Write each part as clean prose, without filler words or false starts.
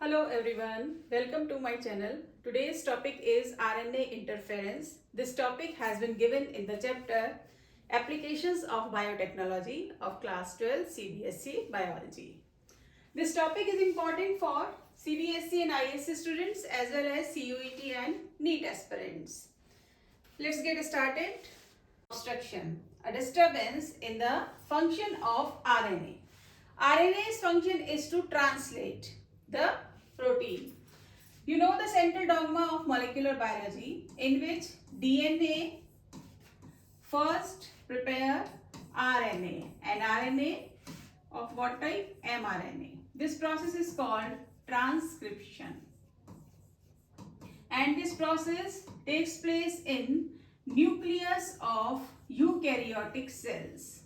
Hello everyone, welcome to my channel. Today's topic is RNA interference. This topic has been given in the chapter Applications of Biotechnology of class 12 CBSE Biology. This topic is important for CBSE and ISC students as well as CUET and NEET aspirants. Let's get started. Obstruction, a disturbance in the function of RNA. RNA's function is to translate the protein. You know the central dogma of molecular biology in which DNA first prepare RNA and RNA of what type? mRNA. This process is called transcription and this process takes place in nucleus of eukaryotic cells.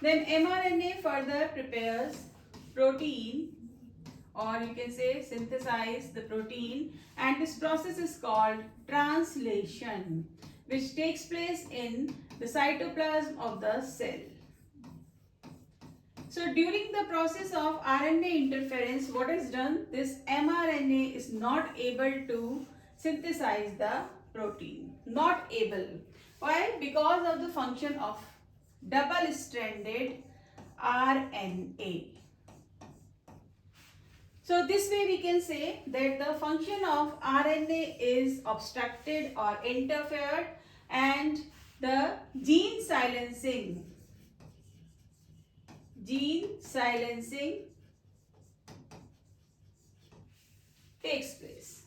Then mRNA further prepares protein, or you can say synthesize the protein, and this process is called translation, which takes place in the cytoplasm of the cell. So during the process of RNA interference, what is done? This mRNA is not able to synthesize the protein. Not able. Why? Because of the function of double-stranded RNA. So this way we can say that the function of RNA is obstructed or interfered and the gene silencing takes place.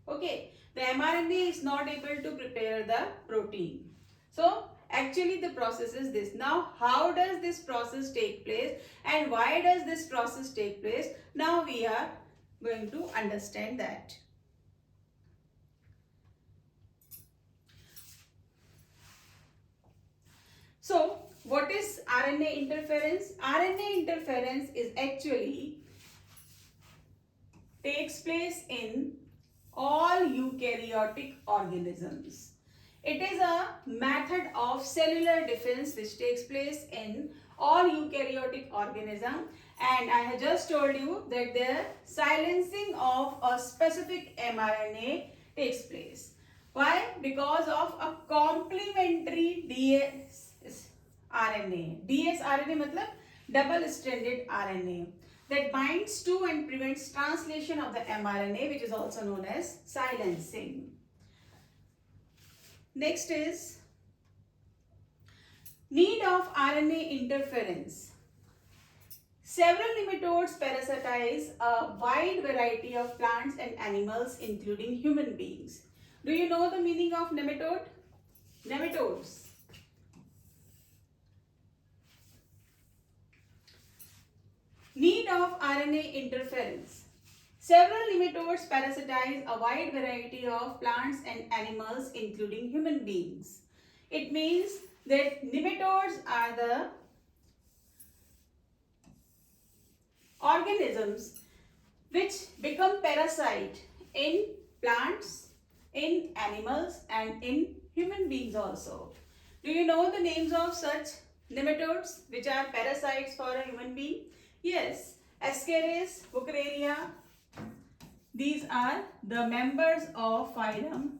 Okay, the mRNA is not able to prepare the protein. So actually the process is this. Now how does this process take place and why does this process take place? Now we are going to understand that. So what is RNA interference? RNA interference is actually takes place in all eukaryotic organisms. It is a method of cellular defense which takes place in all eukaryotic organisms, and I have just told you that the silencing of a specific mRNA takes place. Why? Because of a complementary dsRNA. dsRNA मतलब double-stranded RNA that binds to and prevents translation of the mRNA, which is also known as silencing. Next is need of RNA interference. Several nematodes parasitize a wide variety of plants and animals, including human beings. Do you know the meaning of nematode? Nematodes. Need of RNA interference. Several nematodes parasitize a wide variety of plants and animals, including human beings. It means that nematodes are the organisms which become parasite in plants, in animals, and in human beings also. Do you know the names of such nematodes which are parasites for a human being? Yes, Ascaris, Wuchereria. These are the members of phylum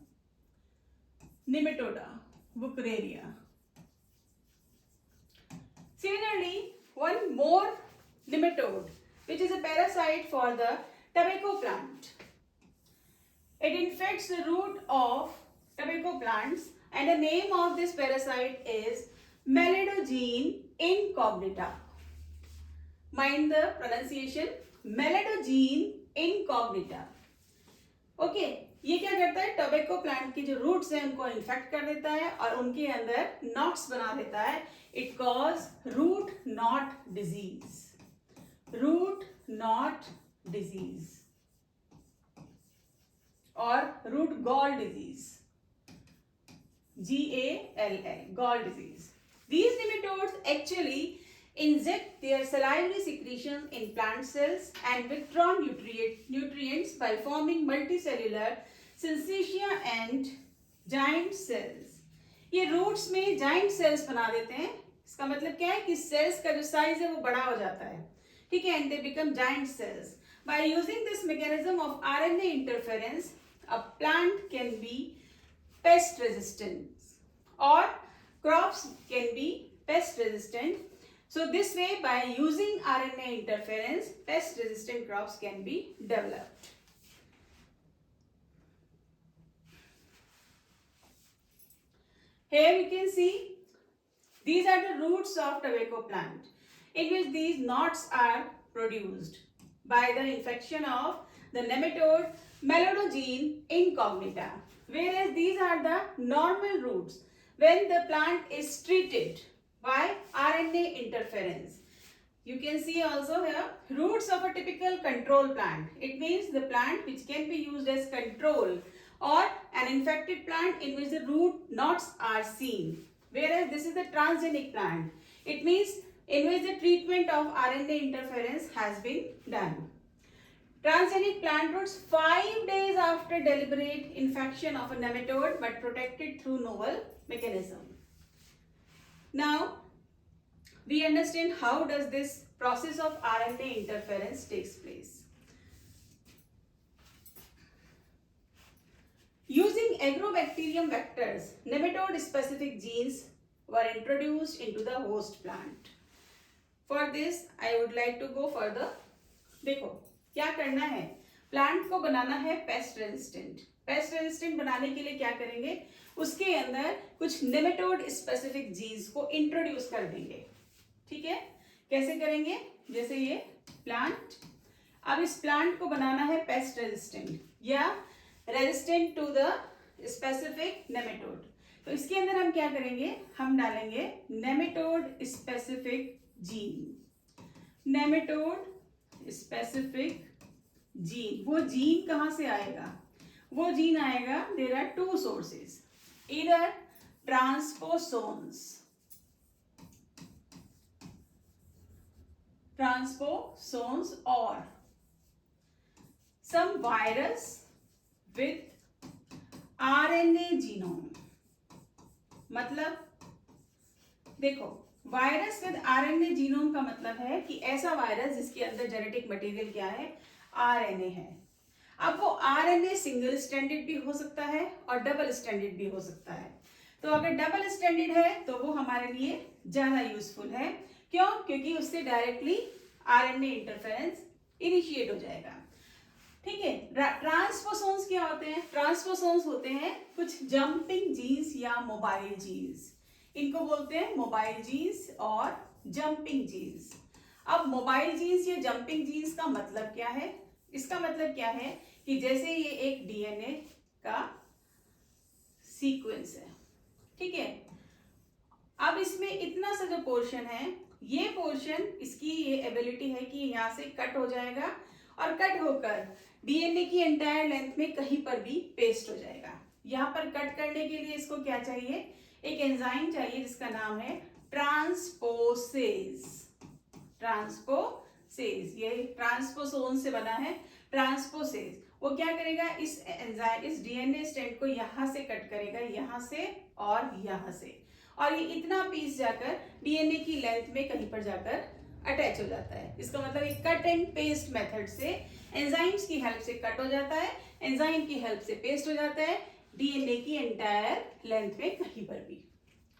Nematoda, Wuchereria. Similarly, one more nematode which is a parasite for the tobacco plant. It infects the root of tobacco plants and the name of this parasite is Melanogyne incognita. Mind the pronunciation, Melanogyne incognita. Okay ये क्या करता है? Tobacco plant की जो roots हैं उनको infect कर देता है और उनके अंदर नॉट्स बना देता है. It cause root knot disease. Root knot disease और root gall disease. GALL, gall disease. These nematodes actually inject their salivary secretions in plant cells and withdraw nutrients by forming multicellular syncytia and giant cells. ये roots में giant cells बना देते हैं. इसका मतलब क्या है कि सेल्स का जो साइज है वो बड़ा हो जाता है. ठीक है, and they become giant cells. By using this mechanism of RNA interference, a plant can be pest resistant or crops can be pest resistant. So this way, by using RNA interference, pest resistant crops can be developed. Here we can see these are the roots of tobacco plant, in which these knots are produced by the infection of the nematode Melodogene incognita, whereas these are the normal roots when the plant is treated by RNA interference. You can see also here roots of a typical control plant. It means the plant which can be used as control, or an infected plant in which the root knots are seen. Whereas this is the transgenic plant. It means in which the treatment of RNA interference has been done. Transgenic plant roots 5 days after deliberate infection of a nematode but protected through novel mechanism. Now, we understand how does this process of RNA interference takes place. Using agrobacterium vectors, nematode specific genes were introduced into the host plant. For this, I would like to go further. देखो क्या करना है, plant को बनाना है pest resistant. Pest resistant बनाने के लिए क्या करेंगे, उसके अंदर कुछ नेमेटोड स्पेसिफिक जीन्स को इंट्रोड्यूस कर देंगे. ठीक है, कैसे करेंगे, जैसे ये प्लांट, अब इस प्लांट को बनाना है पेस्ट रेजिस्टेंट या resistant to the specific nematode. तो इसके अंदर हम क्या करेंगे, हम डालेंगे nematode specific gene. Nematode specific gene, वो जीन कहां से आएगा, वो जीन आएगा, देयर आर टू सोर्सेस, इधर ट्रांसपोसोन्स or some virus with RNA genome. मतलब देखो, वायरस विद आरएनए जीनोम का मतलब है कि ऐसा वायरस जिसके अंदर जेनेटिक मटेरियल क्या है, आरएनए है. अब वो आरएनए सिंगल स्ट्रैंडेड भी हो सकता है और डबल स्ट्रैंडेड भी हो सकता है. तो अगर डबल स्ट्रैंडेड है तो वो हमारे लिए ज्यादा यूजफुल है. क्यों, क्योंकि उससे डायरेक्टली आरएनए इंटरफेरेंस इनिशिएट हो जाएगा. ठीक है. ट्रांसपोसोन्स क्या होते हैं, ट्रांसपोसोन्स होते हैं कुछ जंपिंग जीन्स या मोबाइल जीन्स. इनको बोलते हैं मोबाइल जीन्स और जंपिंग जीन्स. अब मोबाइल जीन्स या जंपिंग जीन्स का मतलब क्या है, इसका मतलब क्या है कि जैसे ये एक डीएनए का सीक्वेंस है. ठीक है, अब इसमें इतना सा जो पोर्शन है, ये पोर्शन, इसकी ये एबिलिटी है कि यहाँ से कट हो जाएगा और कट होकर डीएनए की एंटायर लेंथ में कहीं पर भी पेस्ट हो जाएगा. यहाँ पर कट करने के लिए इसको क्या चाहिए, एक एंजाइम चाहिए जिसका नाम है ट्रांसपोसेज. ट्रांसपोसेज, ये ट्रांसपोसोन से बना है. ट्रांसपोसेज वो क्या करेगा, इस एंजाइम, इस डीएनए स्ट्रैंड को यहाँ से कट करेगा, यहाँ से और यहाँ से, और ये इतना पीस जाकर डीएनए की लेंथ में कहीं पर जाकर अटैच हो जाता है. इसका मतलब एक कट एंड पेस्ट मेथड से एंजाइम्स की हेल्प से कट हो जाता है, एंजाइम की हेल्प से पेस्ट हो जाता है डीएनए की एंटायर लेंथ में कहीं पर भी.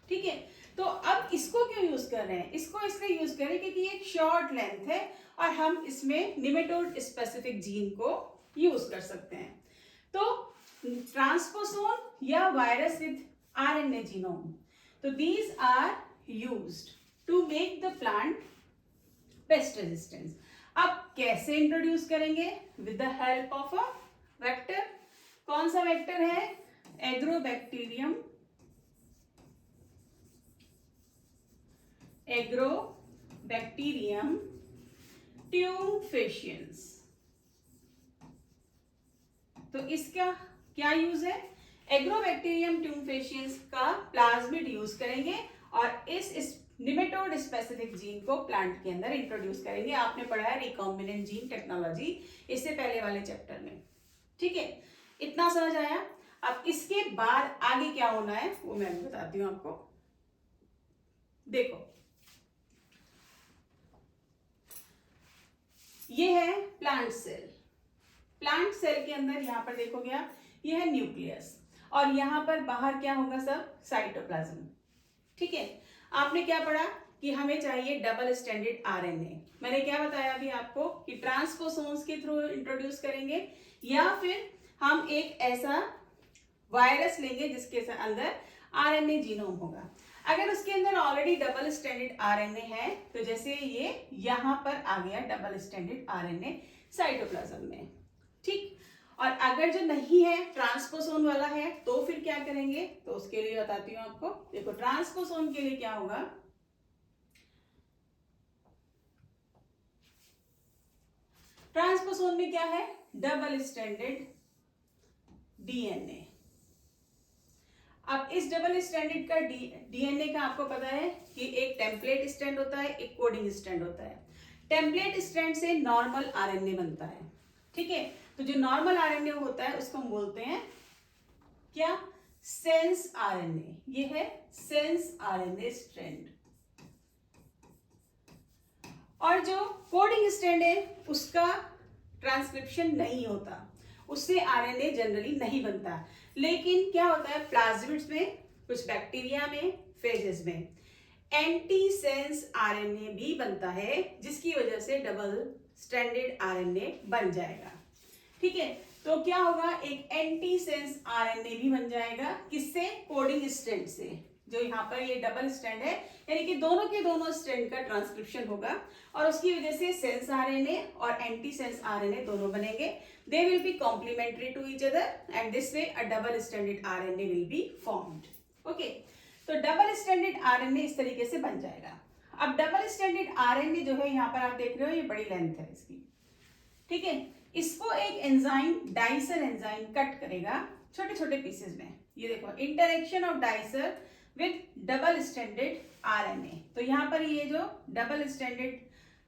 ठीक है, तो अब इसको क्यों यूज कर रहे हैं, इसको इसलिए यूज कर रहे हैं क्योंकि ये एक शॉर्ट लेंथ है और हम इसमें नेमेटोड स्पेसिफिक जीन को यूज कर सकते हैं. तो ट्रांसपोसोन या वायरस विद आरएनए जीनोम, तो these are used to make the plant pest resistance. अब कैसे इंट्रोड्यूस करेंगे, with the help of a vector. कौन सा वेक्टर है, एग्रोबैक्टीरियम ट्यूमफेशियंस. तो इसका क्या यूज है, एग्रोबैक्टीरियम ट्यूमफेशियंस का प्लाज्मिड यूज करेंगे और इस निमेटोड स्पेसिफिक जीन को प्लांट के अंदर इंट्रोड्यूस करेंगे. आपने पढ़ा है रिकॉम्बिनेंट जीन टेक्नोलॉजी इससे पहले वाले चैप्टर में. ठीक है, इतना समझ आया. अब इसके बाद आगे क्या होना है वो मैं बताती हूं आपको. देखो, ये है प्लांट सेल। प्लांट सेल के अंदर यहाँ पर देखोगे आप, ये है न्यूक्लियस और यहाँ पर बाहर क्या होगा सब, साइटोप्लाज्म। ठीक है, आपने क्या पढ़ा कि हमें चाहिए डबल स्टैंडर्ड आरएनए। मैंने क्या बताया अभी आपको कि ट्रांसपोसोन्स के थ्रू इंट्रोड्यूस करेंगे या फिर हम एक ऐसा वायरस लेंगे जिसके अंदर आरएनए जीनोम होगा। अगर उसके अंदर ऑलरेडी डबल स्टैंडर्ड आरएनए है तो जैसे ये यहां पर आ गया डबल स्टैंडर्ड आरएनए साइटोप्लाज्म में। ठीक, और अगर जो नहीं है, ट्रांसपोसोन वाला है, तो फिर क्या करेंगे, तो उसके लिए बताती हूं आपको। देखो ट्रांसपोसोन के लिए क्या होगा, ट्रांसपोसोन में क्या है, डबल स्टैंडर्ड डीएनए। अब इस डबल स्टैंडर्ड का डीएनए का आपको पता है कि एक टेम्पलेट स्ट्रैंड होता है, एक कोडिंग स्ट्रैंड होता है। टेम्पलेट स्ट्रैंड से नॉर्मल आरएनए बनता है। ठीक है, तो जो नॉर्मल आरएनए होता है उसको हम बोलते हैं क्या, सेंस आरएनए। ये है सेंस आरएनए स्ट्रैंड। और जो कोडिंग स्ट्रैंड है उसका ट्रांसक्रिप्शन नहीं होता, उससे आरएनए जनरली नहीं बनता। लेकिन क्या होता है, प्लाज्मिड्स में, कुछ बैक्टीरिया में, फेजेस में एंटीसेंस आरएनए भी बनता है, जिसकी वजह से डबल स्ट्रैंडेड आरएनए बन जाएगा। ठीक है, तो क्या होगा, एक एंटीसेंस आरएनए भी बन जाएगा। किससे, कोडिंग स्ट्रैंड से। जो यहाँ पर ये डबल स्ट्रैंड है, यानी कि दोनों के दोनों स्ट्रैंड का ट्रांसक्रिप्शन होगा और उसकी वजह से सेंस आरएनए और एंटीसेंस आरएनए दोनों बनेंगे। They will be complementary to each other and this way a double stranded RNA will be formed. Okay, तो डबल स्ट्रैंडेड आरएनए इस तरीके से बन जाएगा। अब डबल स्ट्रैंडेड आरएनए जो है यहाँ पर आप देख रहे हो, ये बड़ी लेंथ है इसकी। ठीक है, इसको एक एंजाइम, डाइसर एंजाइम कट करेगा छोटे छोटे पीसेस में। ये देखो, interaction of dicer with double stranded RNA. तो यहाँ पर ये जो डबल स्ट्रैंडेड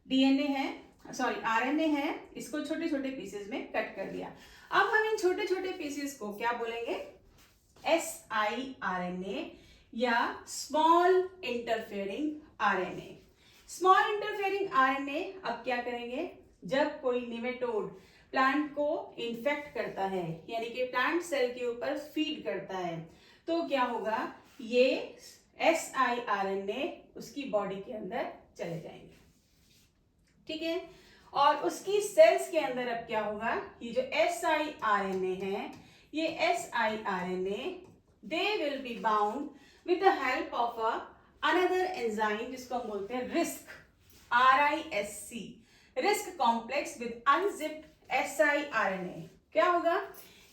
डीएनए है, सॉरी आरएनए है, इसको छोटे छोटे पीसेस में कट कर दिया। अब हम इन छोटे छोटे पीसेस को क्या बोलेंगे, siRNA या small interfering RNA. Small interfering RNA अब क्या करेंगे, जब कोई निमेटोड प्लांट को इन्फेक्ट करता है, यानी कि प्लांट सेल के ऊपर फीड करता है, तो क्या होगा, ये siRNA उसकी बॉडी के अंदर चले जाएंगे। ठीक है, और उसकी सेल्स के अंदर अब क्या होगा, ये जो siRNA है, ये siRNA they will be bound with the help of another enzyme जिसको हम बोलते हैं risk, RISC, risk complex with अनजिप्ड siRNA। क्या होगा,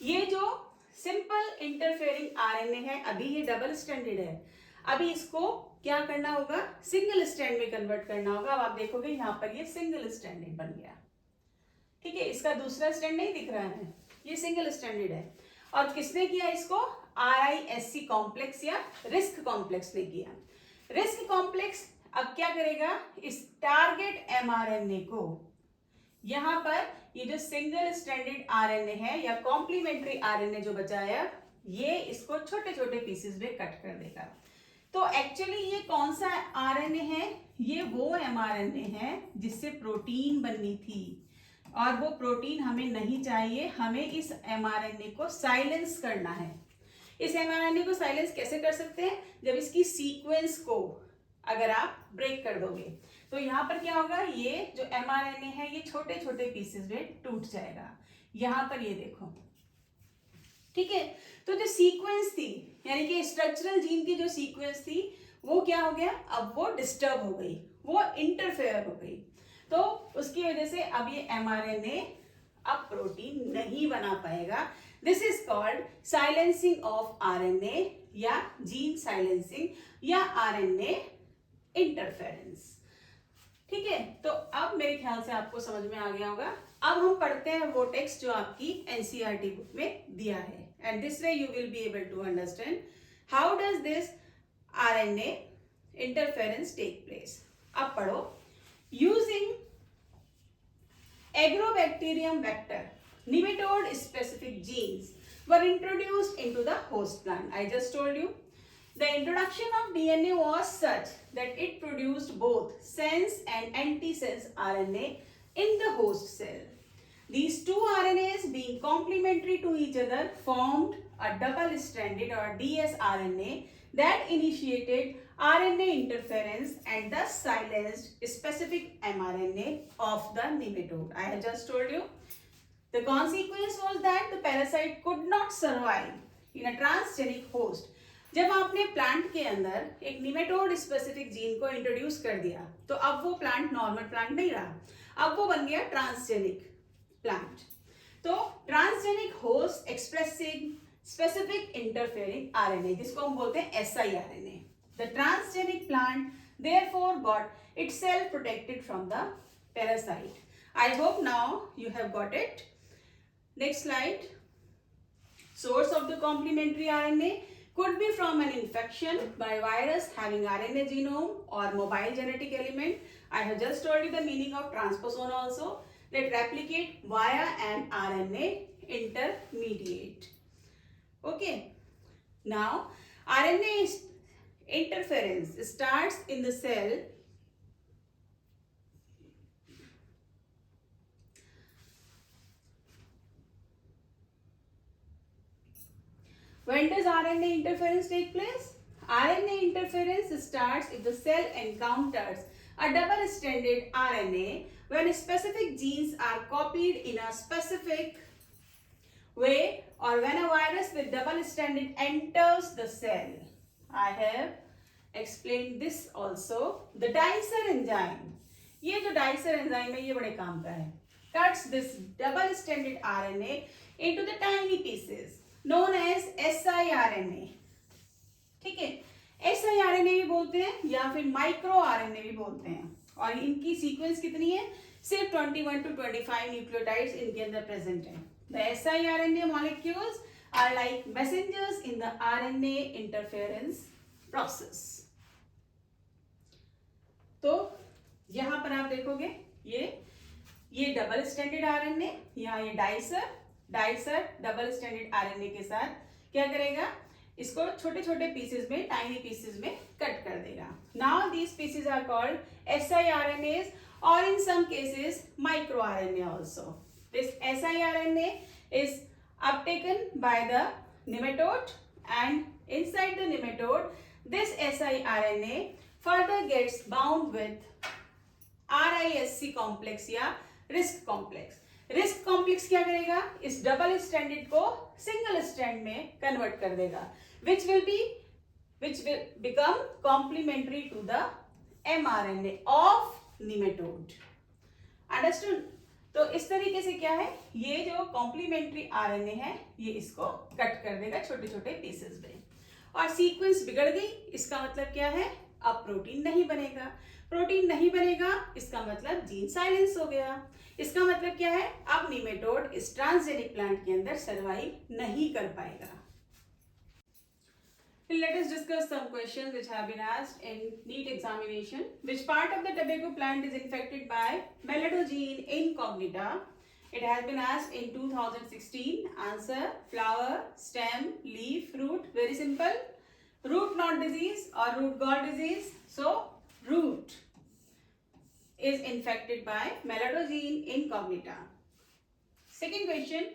ये जो सिंपल इंटरफेयरिंग आरएनए है, अभी ये डबल स्ट्रैंडेड है, अभी इसको क्या करना होगा, सिंगल स्ट्रैंड में कन्वर्ट करना होगा। अब आप देखोगे यहाँ पर ये सिंगल स्ट्रैंडेड बन गया। ठीक है, इसका दूसरा स्ट्रैंड नहीं दिख रहा है, ये सिंगल स्ट्रैंडेड है। और किसने किया इसको, RISC कॉम्प्लेक्स या रिस्क कॉम्प्लेक्स ने किया। रिस्क कॉम्प्लेक्स अब क्या करेगा, इस टारगेट mRNA को, यहां पर ये जो सिंगल स्ट्रैंडेड आरएनए है या कॉम्प्लीमेंट्री आरएनए जो बचा है, ये इसको छोटे छोटे पीसेस में कट कर देगा। तो एक्चुअली ये कौन सा आरएनए है, ये वो mRNA है जिससे प्रोटीन बननी थी, और वो प्रोटीन हमें नहीं चाहिए, हमें इस mRNA को साइलेंस करना है। इस mRNA को साइलेंस कैसे कर सकते हैं, जब इसकी सीक्वेंस को अगर आप ब्रेक कर दोगे, तो यहाँ पर क्या होगा, ये जो mRNA है ये छोटे छोटे पीसेस में टूट जाएगा। यहाँ पर ये देखो, ठीक है, तो जो सीक्वेंस थी, यानी कि स्ट्रक्चरल जीन की जो सीक्वेंस थी, वो क्या हो गया, अब वो डिस्टर्ब हो गई, वो इंटरफेयर हो गई। तो उसकी वजह से अब ये mRNA अब प्रोटीन नहीं बना पाएगा। This is called silencing of RNA या जीन साइलेंसिंग या आरएनए इंटरफेरेंस। ठीक है, तो अब मेरे ख्याल से आपको समझ में आ गया होगा। अब हम पढ़ते हैं वो टेक्स्ट जो आपकी एनसीईआरटी बुक में दिया है, and this way you will be able to understand how does this RNA interference take place. अब पढ़ो, using Agrobacterium vector nematode specific genes were introduced into the host plant. I just told you the introduction of DNA was such that it produced both sense and antisense RNA in the host cell. These two RNAs being complementary to each other formed a double-stranded or dsRNA that initiated RNA interference and thus silenced specific mRNA of the nematode. I have just told you. The consequence was that the parasite could not survive in a transgenic host. जब आपने plant के अंदर एक nematode specific gene को introduce कर दिया तो अब वो प्लांट नॉर्मल प्लांट नहीं रहा, अब वो बन गया ट्रांसजेनिक प्लांट. तो transgenic host expressing specific interfering RNA जिसको हम बोलते हैं siRNA. The transgenic plant therefore got itself protected from the parasite. I hope now you have got it. Next slide. Source of the complementary RNA could be from an infection by virus having RNA genome or mobile genetic element. I have just told you the meaning of transposon also, that replicate via an RNA intermediate. Okay. Now, RNA interference starts in the cell When does RNA interference take place? RNA interference starts if the cell encounters a double-stranded RNA when specific genes are copied in a specific way or when a virus with double-stranded enters the cell. I have explained this also. The dicer enzyme. ये जो dicer enzyme है ये बड़े काम का है. Cuts this double-stranded RNA into the tiny pieces known as siRNA. ठीक है, siRNA भी बोलते हैं या फिर माइक्रो आरएनए भी बोलते हैं और इनकी सीक्वेंस कितनी है? सिर्फ 21 to 25 न्यूक्लियोटाइड्स इनके अंदर प्रेजेंट है. The siRNA molecules are like messengers in the RNA interference process. तो यहां पर आप देखोगे ये डबल स्टैंडर्ड आरएनए, यहाँ ये डाइसर डबल स्टैंडर्ड आरएनए के साथ क्या करेगा? इसको छोटे छोटे पीसेस में, टाइनी पीसेस में कट कर देगा. Now these pieces are called siRNAs or in some cases microRNA also. This siRNA is uptaken by the nematode and inside the nematode this siRNA further gets bound with RISC complex या risk complex. Risk complex क्या करेगा? इस double stranded को single strand में convert कर देगा, which will become complementary to the mRNA of nematode. Understood? तो इस तरीके से क्या है, ये जो कॉम्प्लीमेंट्री आरएनए है ये इसको कट कर देगा छोटे छोटे पीसेस में और सीक्वेंस बिगड़ गई. इसका मतलब क्या है? अब प्रोटीन नहीं बनेगा. प्रोटीन नहीं बनेगा इसका मतलब जीन साइलेंस हो गया. इसका मतलब क्या है? अब निमेटोड इस ट्रांसजेनिक प्लांट के अंदर सर्वाइव नहीं कर पाएगा. Let us discuss some questions which have been asked in NEET examination. Which part of the tobacco plant is infected by Melanogyne incognita? It has been asked in 2016. Answer: flower, stem, leaf, root. Very simple. Root knot disease or root gall disease. So root is infected by Melanogyne incognita. Second question: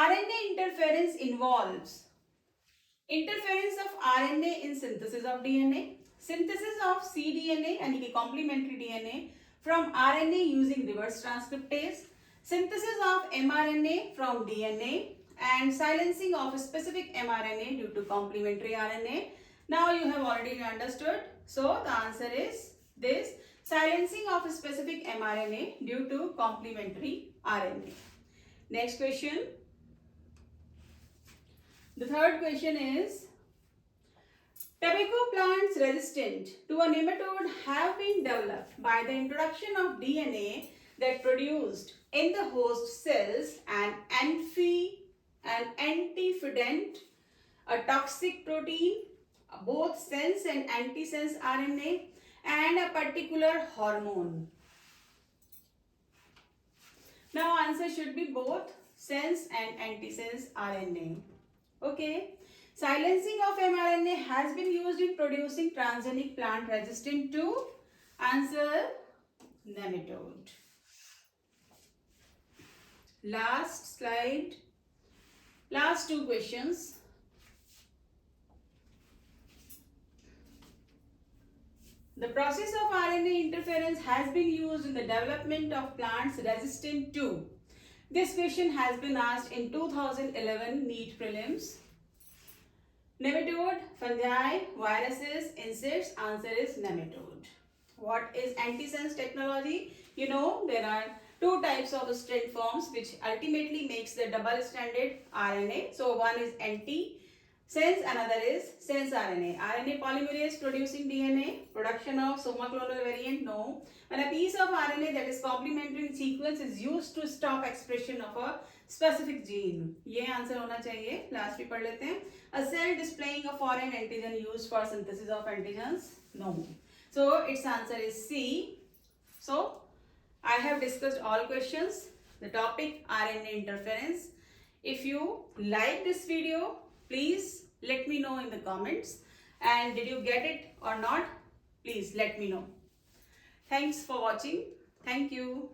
RNA interference involves interference of RNA in synthesis of DNA, synthesis of cDNA यानी कि complementary DNA from RNA using reverse transcriptase, synthesis of mRNA from DNA, and silencing of specific mRNA due to complementary RNA. Now you have already understood. So the answer is this: silencing of specific mRNA due to complementary RNA. Next question. The third question is, tobacco plants resistant to a nematode have been developed by the introduction of DNA that produced in the host cells an antifident, a toxic protein, both sense and antisense RNA, and a particular hormone. Now answer should be both sense and antisense RNA. Okay. Silencing of mRNA has been used in producing transgenic plant resistant to answer nematode. Last slide. Last two questions. The process of RNA interference has been used in the development of plants resistant to. This question has been asked in 2011 NEET prelims. Nematode, fungi, viruses, insects. Answer is nematode. What is antisense technology? You know there are two types of strand forms which ultimately makes the double-stranded RNA. So one is anti-sense, another is sense RNA. RNA polymerase producing DNA, production of somaclonal variant, no. When a piece of RNA that is complementary in sequence is used to stop expression of a specific gene. ये answer होना चाहिए. Last भी पढ़ लेते हैं. A cell displaying a foreign antigen used for synthesis of antigens, no. So its answer is C. So I have discussed all questions. The topic RNA interference. If you like this video, please let me know in the comments. And did you get it or not? Please let me know. Thanks for watching. Thank you.